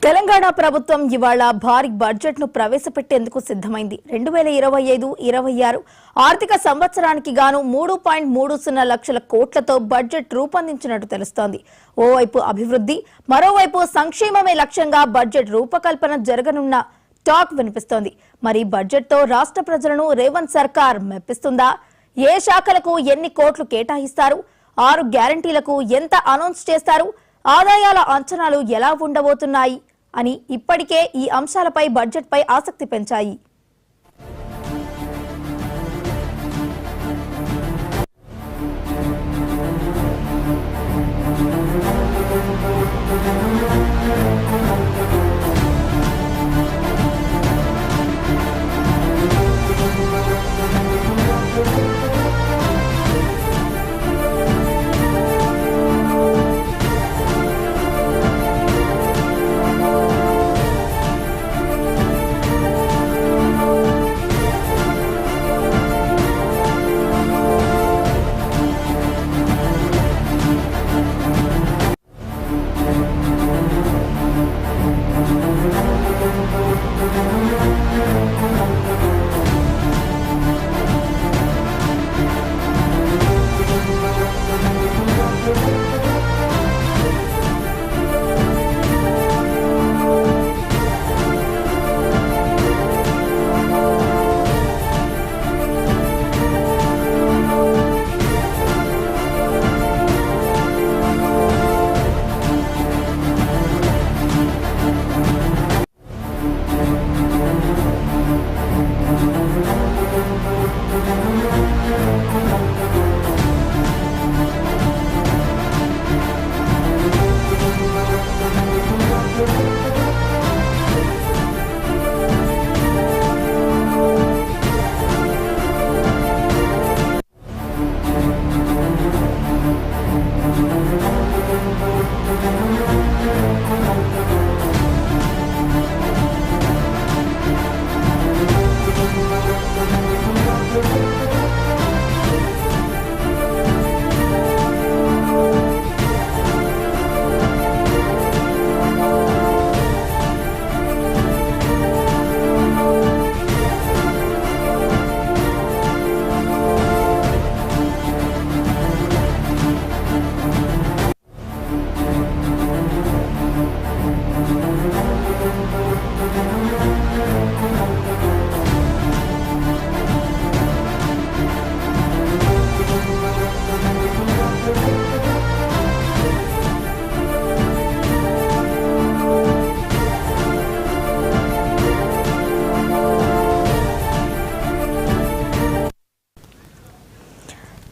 తెలంగాణ ప్రభుత్వం ఇవాళ భారీ బడ్జెట్ ను ప్రవేశపెట్టేందుకు సిద్ధమైంది. 2025-26 ఆర్థిక సంవత్సరానికి గాను 3.30 లక్షల కోట్లతో బడ్జెట్ రూపొందించినట్టు తెలుస్తోంది. ఓవైపు అభివృద్ధి, మరోవైపు సంక్షేమమే లక్ష్యంగా బడ్జెట్ రూపకల్పన జరగనున్న టాక్ వినిపిస్తోంది. మరి బడ్జెట్ తో రాష్ట్ర ప్రజలను రేవంత్ సర్కార్ మెప్పిస్తుందా? ఏ శాఖలకు ఎన్ని కోట్లు కేటాయిస్తారు? 6 గ్యారంటీలకు ఎంత అనౌన్స్ చేస్తారు? ఆదాయాల అంచనాలు ఎలా ఉండబోతున్నాయి అని ఇప్పటికే ఈ అంశాలపై బడ్జెట్పై ఆసక్తి పెంచాయి.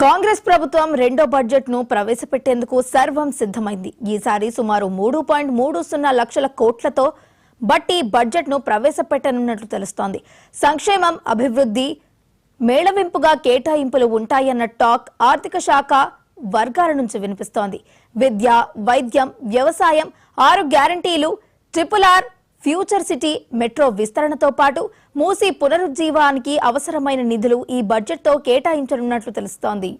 కాంగ్రెస్ ప్రభుత్వం రెండో బడ్జెట్ ను ప్రవేశపెట్టేందుకు సర్వం సిద్ధమైంది. ఈసారి సుమారు 3.30 లక్షల కోట్లతో బట్టి బడ్జెట్ ను ప్రవేశపెట్టనున్నట్లు తెలుస్తోంది. సంక్షేమం, అభివృద్ధి మేళవింపుగా కేటాయింపులు ఉంటాయన్న టాక్ ఆర్థిక శాఖ వర్గాల నుంచి వినిపిస్తోంది. విద్య, వైద్యం, వ్యవసాయం, 6 గ్యారంటీలు, RRR, ఫ్యూచర్ సిటీ, మెట్రో విస్తరణతో పాటు మూసీ పునరుజ్జీవానికి అవసరమైన నిధులు ఈ బడ్జెట్తో కేటాయించనున్నట్లు తెలుస్తోంది.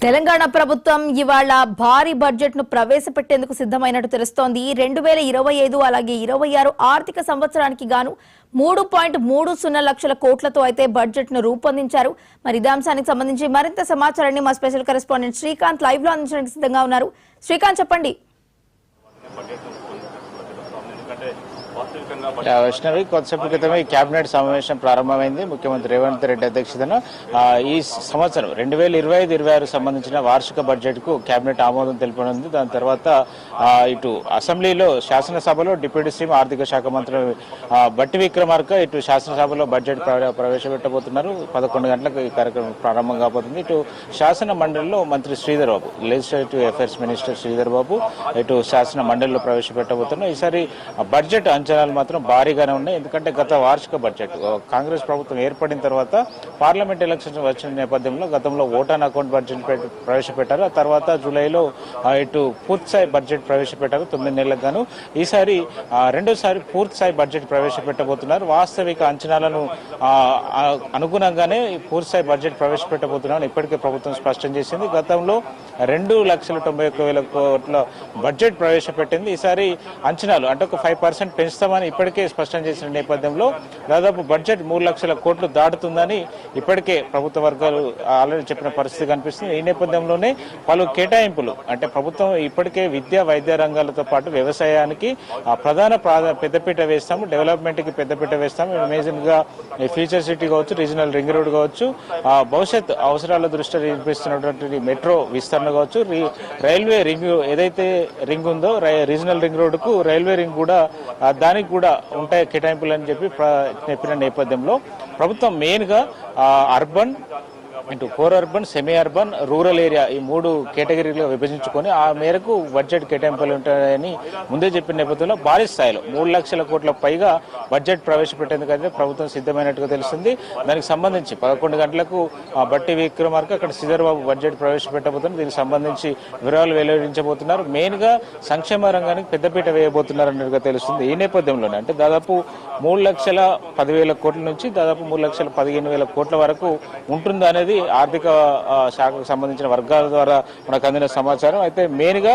తెలంగాణ ప్రభుత్వం ఇవాళ భారీ బడ్జెట్ ను ప్రవేశపెట్టేందుకు సిద్ధమైనట్టు తెలుస్తోంది. 2025 అలాగే 26 ఆర్థిక సంవత్సరానికి గాను 3.30 లక్షల కోట్లతో అయితే బడ్జెట్ ను రూపొందించారు. మరి ఇదే అంశానికి సంబంధించి మరింత సమాచారాన్ని మా స్పెషల్ కరెస్పాండెంట్ శ్రీకాంత్ లైవ్ లో అందించడానికి సిద్ధంగా ఉన్నారు. శ్రీకాంత్, చెప్పండి. వైష్ణవి, కొద్దిసేపు క్రితమే ఈ కేబినెట్ సమావేశం ప్రారంభమైంది. ముఖ్యమంత్రి రేవంత్ రెడ్డి అధ్యక్షతన ఈ సంవత్సరం 2025-26 సంబంధించిన వార్షిక బడ్జెట్ కు కేబినెట్ ఆమోదం తెలిపనుంది. దాని తర్వాత ఇటు అసెంబ్లీలో శాసనసభలో డిప్యూటీ సీఎం ఆర్థిక శాఖ మంత్రి బట్టి విక్రమార్క ఇటు శాసనసభలో బడ్జెట్ ప్రవేశపెట్టబోతున్నారు. 11 గంటలకు ఈ కార్యక్రమం ప్రారంభం కాబోతుంది. ఇటు శాసన మండలిలో మంత్రి Sridhar Babu, legislative affairs minister Sridhar Babu ఇటు శాసన మండలిలో ప్రవేశపెట్టబోతున్నారు. ఈసారి బడ్జెట్ అంచనాలు మాత్రం భారీగానే ఉన్నాయి. ఎందుకంటే గత వార్షిక బడ్జెట్ కాంగ్రెస్ ప్రభుత్వం ఏర్పడిన తర్వాత పార్లమెంట్ ఎలక్షన్స్ వచ్చిన నేపథ్యంలో గతంలో ఓట్ ఆన్ అకౌంట్ బడ్జెట్ ప్రవేశపెట్టారు. ఆ తర్వాత జూలైలో ఇటు పూర్తిస్థాయి బడ్జెట్ ప్రవేశపెట్టారు 9 నెలలకు గాను. ఈసారి రెండోసారి పూర్తిస్థాయి బడ్జెట్ ప్రవేశపెట్టబోతున్నారు. వాస్తవిక అంచనాలను అనుగుణంగానే పూర్తిస్థాయి బడ్జెట్ ప్రవేశపెట్టబోతున్నారని ఇప్పటికే ప్రభుత్వం స్పష్టం చేసింది. గతంలో 2,91,000 కోట్ల బడ్జెట్ ప్రవేశపెట్టింది. ఈసారి అంచనాలు అంటే ఒక 5% పెంచుతామని ఇప్పటికే స్పష్టం చేసిన నేపథ్యంలో దాదాపు బడ్జెట్ 3 లక్షల కోట్లు దాటుతుందని ఇప్పటికే ప్రభుత్వ వర్గాలు ఆల్రెడీ చెప్పిన పరిస్థితి కనిపిస్తుంది. ఈ నేపథ్యంలోనే పలు కేటాయింపులు అంటే ప్రభుత్వం ఇప్పటికే విద్యా వైద్య రంగాలతో పాటు వ్యవసాయానికి ప్రధాన పెద్దపీట వేస్తాము, డెవలప్మెంట్ కి పెద్దపీట వేస్తాము. అమేజింగ్ గా ఫ్యూచర్ సిటీ కావచ్చు, రీజనల్ రింగ్ రోడ్ కావచ్చు, భవిష్యత్ అవసరాల దృష్ట్యా నిర్మిస్తున్నటువంటి మెట్రో విస్తరణ కావచ్చు, రైల్వే రింగ్ ఏదైతే రింగ్ ఉందో రీజనల్ రింగ్ రోడ్ కు రైల్వే రింగ్ కూడా దానికి కూడా ఉంటాయి కేటాయింపులు అని చెప్పిన నేపథ్యంలో ప్రభుత్వం మెయిన్ గా అర్బన్ ఇటు core urban, semi urban, rural area ఈ 3 కేటగిరీలుగా విభజించుకొని ఆ మేరకు బడ్జెట్ కేటాయింపులు ఉంటాయని ముందే చెప్పిన నేపథ్యంలో భారీ స్థాయిలో 3 లక్షల కోట్ల పైగా బడ్జెట్ ప్రవేశపెట్టేందుకైతే ప్రభుత్వం సిద్ధమైనట్టుగా తెలుస్తుంది. దానికి సంబంధించి 11 గంటలకు బట్టి విక్రమార్క అక్కడ శ్రీధర్ బాబు బడ్జెట్ ప్రవేశపెట్టబోతున్నారు. దీనికి సంబంధించి వివరాలు వెల్లడించబోతున్నారు. మెయిన్ గా సంక్షేమ రంగానికి పెద్దపీట వేయబోతున్నారు అన్నట్టుగా తెలుస్తుంది. ఈ నేపథ్యంలోనే అంటే దాదాపు 3,10,000 కోట్ల నుంచి దాదాపు 3,15,000 కోట్ల వరకు ఉంటుంది అనేది ఆర్థిక శాఖకు సంబంధించిన వర్గాల ద్వారా మనకు అందిన సమాచారం. అయితే మెయిన్ గా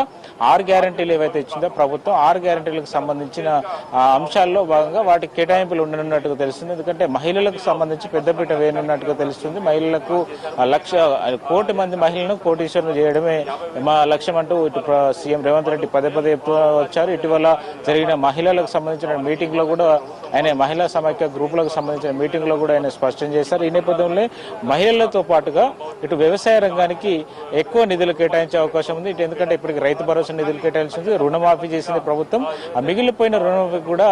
6 గ్యారంటీలు ఏవైతే ఇచ్చిందో ప్రభుత్వం 6 గ్యారంటీలకు సంబంధించిన అంశాల్లో భాగంగా వాటి కేటాయింపులు ఉండనున్నట్టుగా తెలుస్తుంది. ఎందుకంటే మహిళలకు సంబంధించి పెద్దపీట వేయనున్నట్టుగా తెలుస్తుంది. మహిళలకు 1,00,000 కోటి మంది మహిళలను కోటీశ్వరులు చేయడమే మా లక్ష్యం అంటూ ఇటు సీఎం రేవంత్ రెడ్డి పదే వచ్చారు. ఇటీవల జరిగిన మహిళలకు సంబంధించిన మీటింగ్ లో కూడా ఆయన మహిళా సమైక్య గ్రూపులకు సంబంధించిన మీటింగ్ లో కూడా ఆయన స్పష్టం చేశారు. ఈ నేపథ్యంలో మహిళలతో పాటుగా ఇటు వ్యవసాయ రంగానికి ఎక్కువ నిధులు కేటాయించే అవకాశం ఉంది. ఇటు ఎందుకంటే ఇప్పటికి రైతు భరోసా నిధులు కేటాయించింది, రుణమాఫీ చేసింది ప్రభుత్వం. ఆ మిగిలిపోయిన రుణమాఫీ కూడా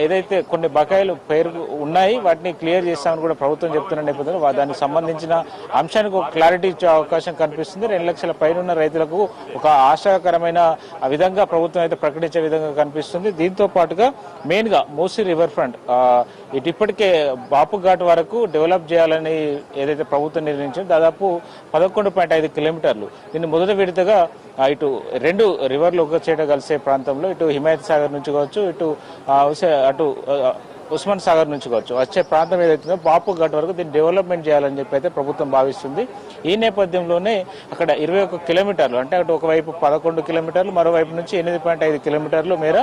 ఏదైతే కొన్ని బకాయిలు పేరు ఉన్నాయి వాటిని క్లియర్ చేస్తామని కూడా ప్రభుత్వం చెప్తున్న నేపథ్యంలో దానికి సంబంధించిన అంశానికి ఒక క్లారిటీ ఇచ్చే అవకాశం కనిపిస్తుంది. 2 లక్షల పైన ఉన్నరైతులకు ఒక ఆశాకరమైన విధంగా ప్రభుత్వం అయితే ప్రకటించే విధంగా కనిపిస్తుంది. దీంతో పాటుగా మెయిన్ గా మూసీ రివర్ ఫ్రంట్ ఇటు ఇప్పటికే బాపు ఘాట్ వరకు డెవలప్ చేయాలని ఏదైతే ప్రభుత్వం నిర్ణయించిందో దాదాపు 11.5 కిలోమీటర్లు. దీన్ని మొదటి విడతగా ఇటు 2 రివర్లు ఒక చేట కలిసే ప్రాంతంలో ఇటు హిమాయత్ సాగర్ నుంచి కావచ్చు, ఇటు అటు ఉస్మాన్ సాగర్ నుంచి కావచ్చు వచ్చే ప్రాంతం ఏదైతుందో బాపు ఘాట్ వరకు దీన్ని డెవలప్మెంట్ చేయాలని చెప్పి అయితే ప్రభుత్వం భావిస్తుంది. ఈ నేపథ్యంలోనే అక్కడ 21 కిలోమీటర్లు అంటే అటు ఒకవైపు 11 కిలోమీటర్లు మరోవైపు నుంచి 8.5 కిలోమీటర్లు మేర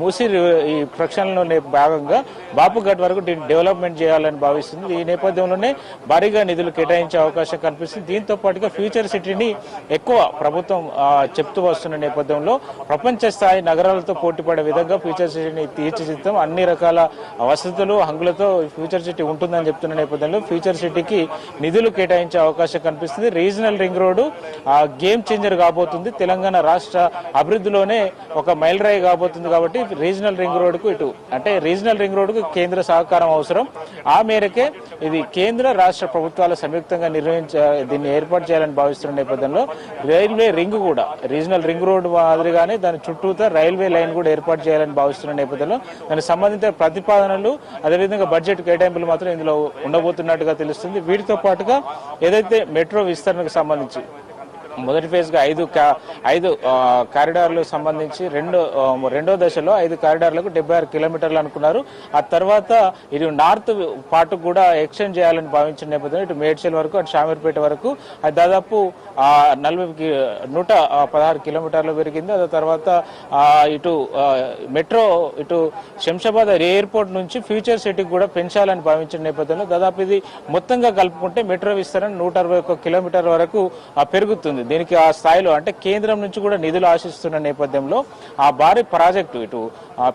మూసీ ఈ ప్రక్షాళనలోనే భాగంగా బాపు ఘాట్ వరకు దీన్ని డెవలప్మెంట్ చేయాలని భావిస్తుంది. ఈ నేపథ్యంలోనే భారీగా నిధులు కేటాయించే అవకాశం కనిపిస్తుంది. దీంతో పాటుగా ఫ్యూచర్ సిటీని ఎక్కువ ప్రభుత్వం చెప్తూ వస్తున్న నేపథ్యంలో ప్రపంచ స్థాయి నగరాలతో పోటీపడే విధంగా ఫ్యూచర్ సిటీని తీర్చిదిద్దాం, అన్ని రకాల వసతులు హంగులతో ఫ్యూచర్ సిటీ ఉంటుందని చెప్తున్న నేపథ్యంలో ఫ్యూచర్ సిటీకి నిధులు కేటాయించే అవకాశం కనిపిస్తుంది. Regional ring road game changer కాబోతుంది. తెలంగాణ రాష్ట్ర అభివృద్ధిలోనే ఒక మైలురాయి కాబోతుంది. కాబట్టి రీజనల్ రింగ్ రోడ్డుకు ఇటు అంటే రీజనల్ రింగ్ రోడ్డుకు కేంద్ర సహకారం అవసరం. ఆ మేరకే ఇది కేంద్ర రాష్ట్ర ప్రభుత్వాల సంయుక్తంగా దీన్ని ఏర్పాటు చేయాలని భావిస్తున్న నేపథ్యంలో రైల్వే రింగ్ కూడా రీజనల్ రింగ్ రోడ్డు మాదిరిగానే దాని చుట్టూతో రైల్వే లైన్ కూడా ఏర్పాటు చేయాలని భావిస్తున్న నేపథ్యంలో దానికి సంబంధించిన ప్రతిపాదనలు అదేవిధంగా బడ్జెట్ కేటాయింపులు మాత్రం ఇందులో ఉండబోతున్నట్టుగా తెలుస్తుంది. వీటితో పాటుగా ఏదైతే మెట్రో విస్తరణకు సంబంధించి మొదటి ఫేజ్గా ఐదు కారిడార్లకు సంబంధించి రెండో దశలో 5 కారిడార్లకు 76 కిలోమీటర్లు అనుకున్నారు. ఆ తర్వాత ఇది నార్త్ పార్ట్ కూడా ఎక్స్టెండ్ చేయాలని భావించిన నేపథ్యంలో ఇటు మేడ్చల్ వరకు అటు షామీర్పేట వరకు అది దాదాపు 116 కిలోమీటర్లు పెరిగింది. ఆ తర్వాత ఇటు మెట్రో ఇటు శంషాబాద్ ఎయిర్పోర్ట్ నుంచి ఫ్యూచర్ సిటీకి కూడా పెంచాలని భావించిన నేపథ్యంలో దాదాపు ఇది మొత్తంగా కలుపుకుంటే మెట్రో విస్తరణ 161 కిలోమీటర్ల వరకు పెరుగుతుంది. దీనికి ఆ స్థాయిలో అంటే కేంద్రం నుంచి కూడా నిధులు ఆశిస్తున్న నేపథ్యంలో ఆ భారీ ప్రాజెక్టు ఇటు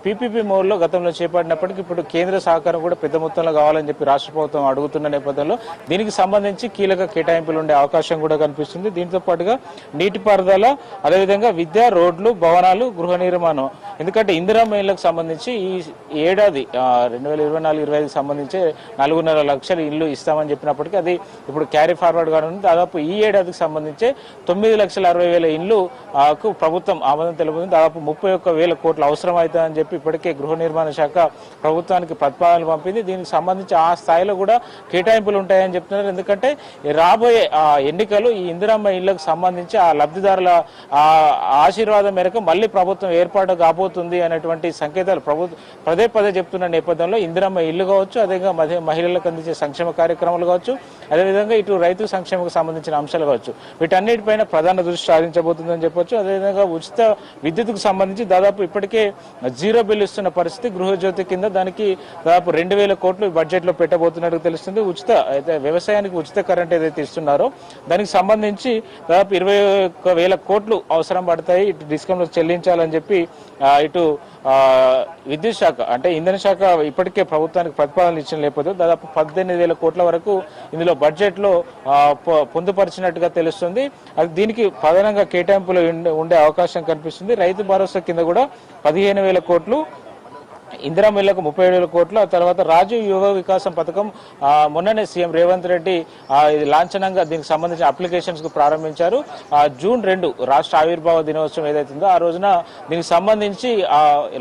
పీపీపీ మోడ్లో గతంలో చేపట్టినప్పటికీ ఇప్పుడు కేంద్ర సహకారం కూడా పెద్ద మొత్తంలో కావాలని చెప్పి రాష్ట్ర ప్రభుత్వం అడుగుతున్న నేపథ్యంలో దీనికి సంబంధించి కీలక కేటాయింపులు ఉండే అవకాశం కూడా కనిపిస్తుంది. దీంతో పాటుగా నీటిపారుదల, అదేవిధంగా విద్య, రోడ్లు, భవనాలు, గృహ నిర్మాణం, ఎందుకంటే ఇందిరమ్మ ఇళ్లకు సంబంధించి ఈ ఏడాది 2024-25 సంబంధించి 4.5 లక్షల ఇళ్లు ఇస్తామని చెప్పినప్పటికీ అది ఇప్పుడు క్యారీ ఫార్వర్డ్ గా ఉంది. దాదాపు ఈ ఏడాదికి సంబంధించి 9,60,000 ఇళ్లు ప్రభుత్వం ఆమోదం తెలుపుతుంది. దాదాపు 31,000 కోట్లు అవసరం అవుతుందని చెప్పి ఇప్పటికే గృహ నిర్మాణ శాఖ ప్రభుత్వానికి ప్రతిపాదనలు పంపింది. దీనికి సంబంధించి ఆ స్థాయిలో కూడా కేటాయింపులు ఉంటాయని చెప్తున్నారు. ఎందుకంటే రాబోయే ఎన్నికలు ఈ ఇందిరమ్మ ఇళ్లకు సంబంధించి ఆ లబ్ధిదారుల ఆశీర్వాదం మేరకు మళ్ళీ ప్రభుత్వం ఏర్పాటు కాబోతుంది అనేటువంటి సంకేతాలు పదే చెప్తున్న నేపథ్యంలో ఇందిరమ్మ ఇల్లు కావచ్చు, అదేవిధంగా మహిళలకు అందించే సంక్షేమ కార్యక్రమాలు కావచ్చు, అదేవిధంగా ఇటు రైతు సంక్షేమకు సంబంధించిన అంశాలు కావచ్చు, వీటన్నిటిపైన ప్రధాన దృష్టి సాధించబోతుందని చెప్పొచ్చు. అదేవిధంగా ఉచిత విద్యుత్కు సంబంధించి దాదాపు ఇప్పటికే 0 బిల్లు ఇస్తున్న పరిస్థితి. గృహజ్యోతి కింద దానికి దాదాపు 2,000 కోట్లు బడ్జెట్ లో పెట్టబోతున్నట్టు తెలుస్తుంది. వ్యవసాయానికి ఉచిత కరెంట్ ఏదైతే ఇస్తున్నారో దానికి సంబంధించి దాదాపు 21,000 కోట్లు అవసరం పడతాయి. ఇటు డిస్కంలో చెల్లించాలని చెప్పి ఇటు విద్యుత్ శాఖ అంటే ఇంధన శాఖ ఇప్పటికే ప్రభుత్వానికి ప్రతిపాదనలు ఇచ్చిన లేకపోతే దాదాపు 18,000 కోట్ల వరకు ఇందులో బడ్జెట్ లో పొందుపరిచినట్టుగా తెలుస్తుంది. అది దీనికి ప్రధానంగా కేటాయింపులు ఉండే అవకాశం కనిపిస్తుంది. రైతు భరోసా కింద కూడా 15,000 కోట్లు, ఇందిరమ్మ ఇళ్లకు 37,000 కోట్లు, ఆ తర్వాత రాజీవ్ యువ వికాసం పథకం మొన్ననే సీఎం రేవంత్ రెడ్డి ఇది లాంఛనంగా దీనికి సంబంధించిన అప్లికేషన్స్ కు ప్రారంభించారు. జూన్ 2 రాష్ట్ర ఆవిర్భావ దినోత్సవం ఏదైతుందో ఆ రోజున దీనికి సంబంధించి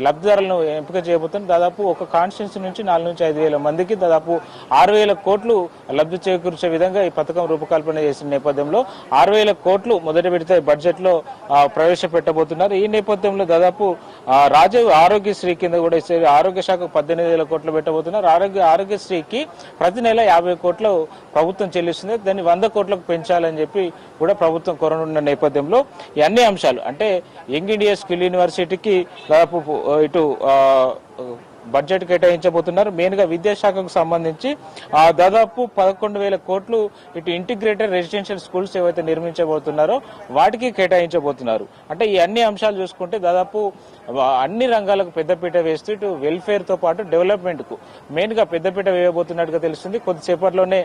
లబ్ధిదారులను ఎంపిక చేయబోతున్నారు. దాదాపు ఒక కాన్స్టిట్యున్సీ నుంచి 4,000 నుంచి 5,000 మందికి దాదాపు 6,000 కోట్లు లబ్ధి చేకూర్చే విధంగా ఈ పథకం రూపకల్పన చేసిన నేపథ్యంలో 6,000 కోట్లు మొదటి విడత బడ్జెట్ లో ప్రవేశపెట్టబోతున్నారు. ఈ నేపథ్యంలో దాదాపు రాజీవ్ ఆరోగ్యశ్రీ కింద కూడా ఆరోగ్య శాఖకు 18,000 కోట్లు పెట్టబోతున్నారు. ఆరోగ్యశ్రీకి ప్రతి నెల 50 కోట్లు ప్రభుత్వం చెల్లిస్తుంది. దాన్ని 100 కోట్లకు పెంచాలని చెప్పి కూడా ప్రభుత్వం కోరనున్న నేపథ్యంలో ఈ అన్ని అంశాలు అంటే యంగ్ ఇండియా స్కిల్ యూనివర్సిటీకి దాదాపు ఇటు బడ్జెట్ కేటాయించబోతున్నారు. మెయిన్ గా విద్యాశాఖకు సంబంధించి దాదాపు 11,000 కోట్లు ఇటు ఇంటిగ్రేటెడ్ రెసిడెన్షియల్ స్కూల్స్ ఏవైతే నిర్మించబోతున్నారో వాటికి కేటాయించబోతున్నారు. అంటే ఈ అన్ని అంశాలు చూసుకుంటే దాదాపు అన్ని రంగాలకు పెద్దపీట వేస్తూ ఇటు వెల్ఫేర్ తో పాటు డెవలప్మెంట్ కు మెయిన్ గా పెద్దపీట వేయబోతున్నట్టుగా తెలుస్తుంది. కొద్దిసేపట్లోనే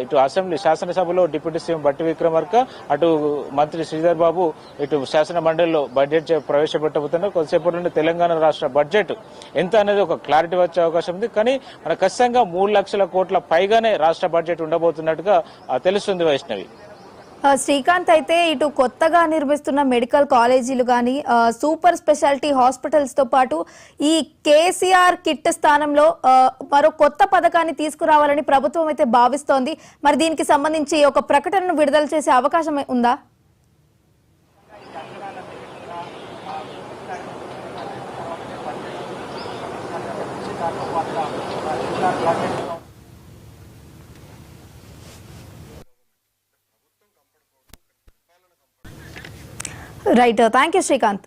ఇటు అసెంబ్లీ శాసనసభలో డిప్యూటీ సీఎం బట్టి విక్రమార్క, అటు మంత్రి శ్రీధర్ బాబు ఇటు శాసన మండలిలో బడ్జెట్ ప్రవేశపెట్టబోతున్నారు. కొద్దిసేపట్లోనే తెలంగాణ రాష్ట్ర బడ్జెట్ ఎంత అనేది ఒక క్లారిటీ వచ్చే అవకాశం ఉంది. కానీ మన ఖచ్చితంగా 3 లక్షల కోట్ల పైగానే రాష్ట్ర బడ్జెట్ ఉండబోతున్నట్టుగా తెలుస్తుంది. వైష్ణవి, శ్రీకాంత్, అయితే ఇటు కొత్తగా నిర్మిస్తున్న మెడికల్ కాలేజీలు కానీ సూపర్ స్పెషాలిటీ హాస్పిటల్స్ తో పాటు ఈ కేసీఆర్ కిట్ స్థానంలో మరో కొత్త పథకాన్ని తీసుకురావాలని ప్రభుత్వం అయితే భావిస్తోంది. మరి దీనికి సంబంధించి ఒక ప్రకటనను విడుదల చేసే అవకాశం ఉందా? Right, thank you Srikanth.